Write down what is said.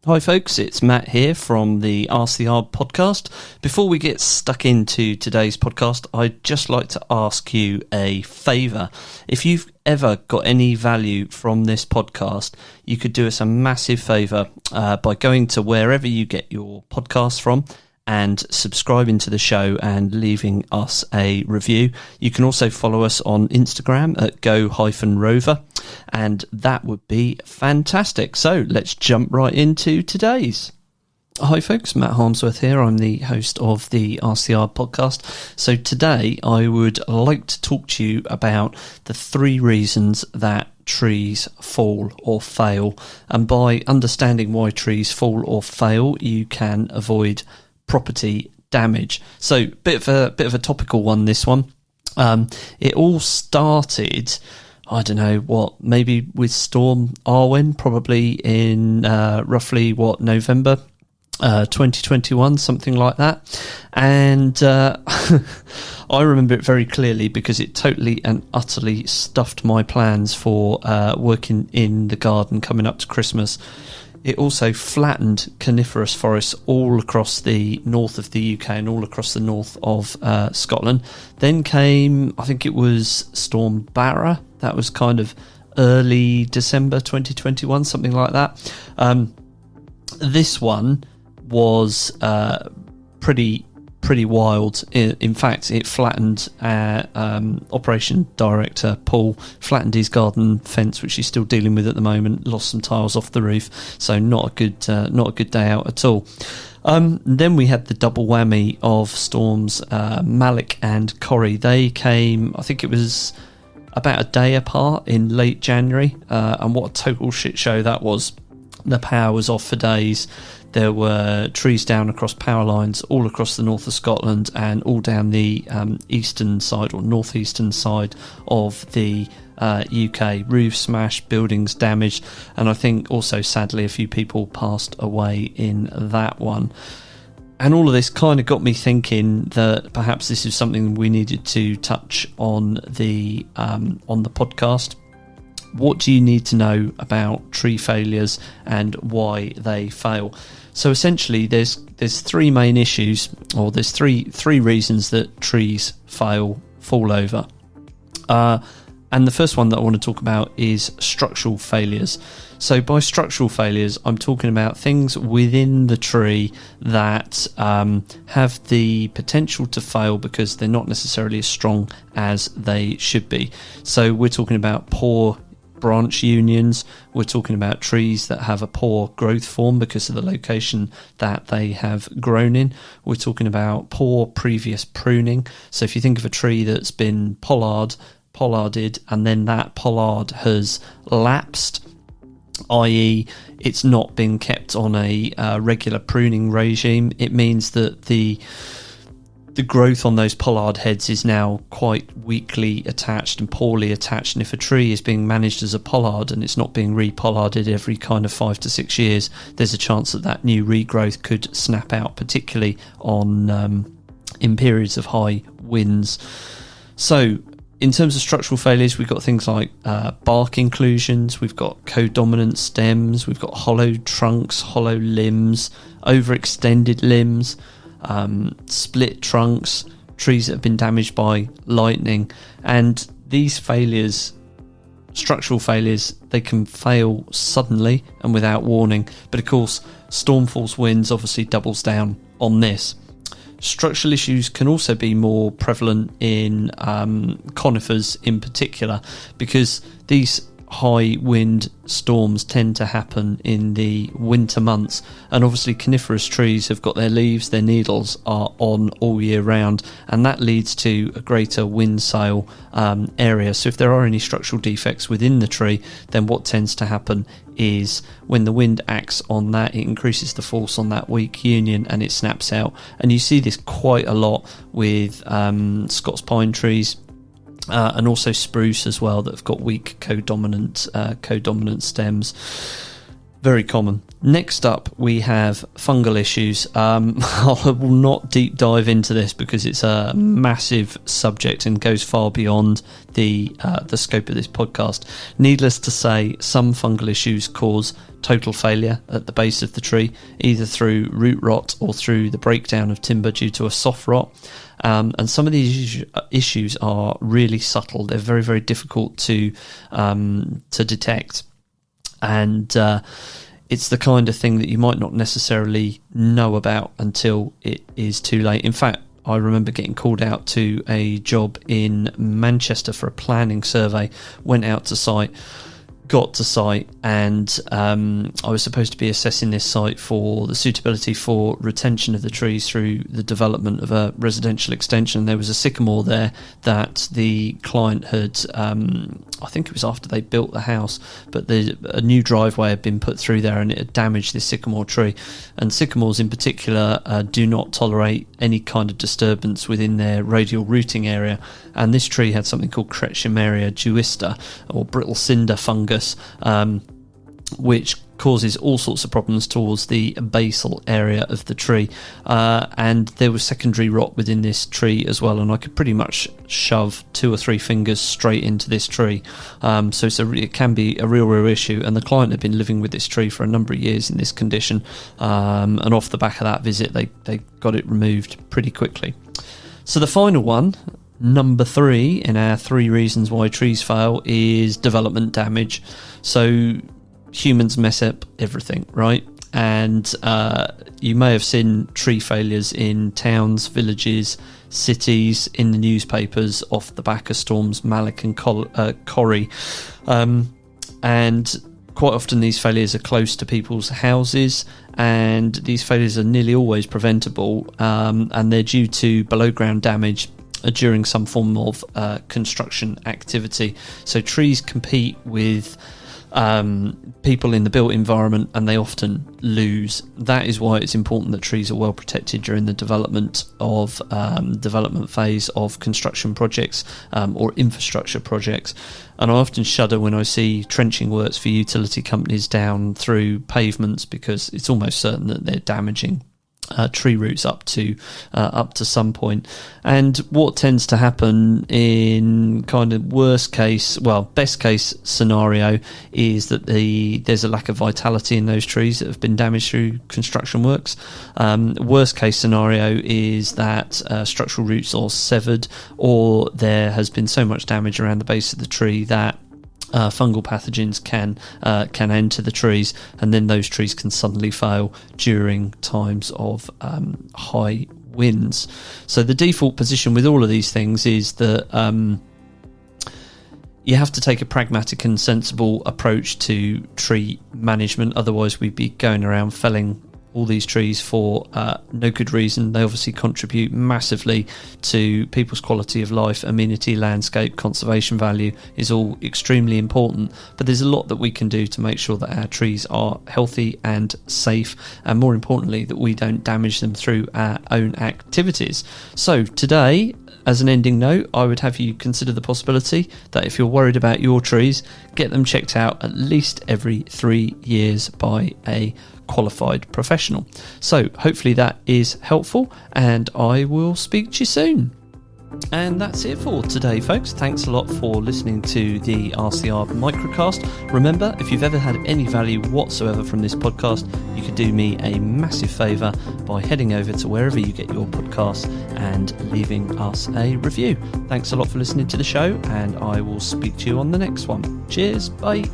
Hi folks, it's Matt here from the RCR podcast. Before we get stuck into today's podcast, I'd just like to ask you a favour. If you've ever got any value from this podcast, you could do us a massive favour by going to wherever you get your podcasts from and subscribing to the show and leaving us a review. You can also follow us on Instagram at go-rover, and that would be fantastic. So let's jump right into today's. Hi folks, Matt Harmsworth here. I'm the host of the RCR podcast. So today I would like to talk to you about the 3 reasons that trees fall or fail. And by understanding why trees fall or fail, you can avoid property damage. So bit of a topical one, this one. It all started, I don't know what, maybe with Storm Arwen, probably in roughly November 2021, something like that. And I remember it very clearly because it totally and utterly stuffed my plans for working in the garden coming up to Christmas. It also flattened coniferous forests all across the north of the UK and all across the north of Scotland. Then came, I think it was Storm Barra. That was kind of early December 2021, something like that. This one was pretty wild. In fact, it flattened operation director Paul flattened his garden fence, which he's still dealing with at the moment. Lost some tiles off the roof, so not a good day out at all. Then we had the double whammy of storms Malik and Corrie. They came, I think it was about a day apart in late January, and what a total shit show that was. The power was off for days. There were trees down across power lines all across the north of Scotland and all down the eastern side or northeastern side of the UK. Roofs smashed, buildings damaged, and I think also sadly a few people passed away in that one. And all of this kind of got me thinking that perhaps this is something we needed to touch on the podcast. What do you need to know about tree failures and why they fail? So essentially, there's 3 main issues, or there's three reasons that trees fall over. And the first one that I want to talk about is structural failures. So by structural failures, I'm talking about things within the tree that have the potential to fail because they're not necessarily as strong as they should be. So we're talking about poor branch unions. We're talking about trees that have a poor growth form because of the location that they have grown in. We're talking about poor previous pruning. So if you think of a tree that's been pollarded and then that pollard has lapsed, i.e. it's not been kept on a regular pruning regime, it means that the growth on those pollard heads is now quite weakly attached and poorly attached. And if a tree is being managed as a pollard and it's not being re-pollarded every kind of 5 to 6 years, there's a chance that new regrowth could snap out, particularly on in periods of high winds. So in terms of structural failures, we've got things like bark inclusions, we've got codominant stems, we've got hollow trunks, hollow limbs, overextended limbs, split trunks, trees that have been damaged by lightning. And these failures, structural failures, they can fail suddenly and without warning. But of course, stormforce winds obviously doubles down on this. Structural issues can also be more prevalent in conifers in particular, because these high wind storms tend to happen in the winter months, and obviously coniferous trees have got their leaves, their needles are on all year round, and that leads to a greater wind sail area. So if there are any structural defects within the tree, then what tends to happen is when the wind acts on that, it increases the force on that weak union and it snaps out. And you see this quite a lot with Scots pine trees, and also spruce as well, that have got weak codominant stems. Very common. Next up, we have fungal issues. I will not deep dive into this because it's a massive subject and goes far beyond the scope of this podcast. Needless to say, some fungal issues cause total failure at the base of the tree, either through root rot or through the breakdown of timber due to a soft rot. And some of these issues are really subtle. They're very, very difficult to detect. And it's the kind of thing that you might not necessarily know about until it is too late. In fact, I remember getting called out to a job in Manchester for a planning survey, went out to site, got to site, and I was supposed to be assessing this site for the suitability for retention of the trees through the development of a residential extension. There was a sycamore there that the client had, I think it was after they built the house, but a new driveway had been put through there and it had damaged this sycamore tree. And sycamores in particular do not tolerate any kind of disturbance within their radial rooting area. And this tree had something called Cretschmeria juista, or brittle cinder fungus, which causes all sorts of problems towards the basal area of the tree. And there was secondary rot within this tree as well, and I could pretty much shove 2 or 3 fingers straight into this tree. So it can be a real issue, and the client had been living with this tree for a number of years in this condition, and off the back of that visit they got it removed pretty quickly. So the final one, number 3 in our 3 reasons why trees fail, is development damage. So humans mess up everything, right? And you may have seen tree failures in towns, villages, cities, in the newspapers off the back of storms Malik and Corrie. And quite often these failures are close to people's houses, and these failures are nearly always preventable, and they're due to below ground damage during some form of construction activity. So trees compete with people in the built environment, and they often lose. That is why it's important that trees are well protected during the development phase of construction projects or infrastructure projects. And I often shudder when I see trenching works for utility companies down through pavements, because it's almost certain that they're damaging tree roots up to some point. And what tends to happen in kind of best case scenario is that there's a lack of vitality in those trees that have been damaged through construction works. Worst case scenario is that structural roots are severed, or there has been so much damage around the base of the tree that fungal pathogens can enter the trees, and then those trees can suddenly fail during times of high winds. So the default position with all of these things is that you have to take a pragmatic and sensible approach to tree management. Otherwise we'd be going around felling all these trees for no good reason. They obviously contribute massively to people's quality of life, amenity, landscape, conservation value is all extremely important, but there's a lot that we can do to make sure that our trees are healthy and safe, and more importantly that we don't damage them through our own activities. So today, as an ending note, I would have you consider the possibility that if you're worried about your trees, get them checked out at least every 3 years by a qualified professional. So hopefully that is helpful, and I will speak to you soon. And that's it for today, folks. Thanks a lot for listening to the RCR microcast. Remember, if you've ever had any value whatsoever from this podcast, you could do me a massive favour by heading over to wherever you get your podcasts and leaving us a review. Thanks a lot for listening to the show, and I will speak to you on the next one. Cheers, bye.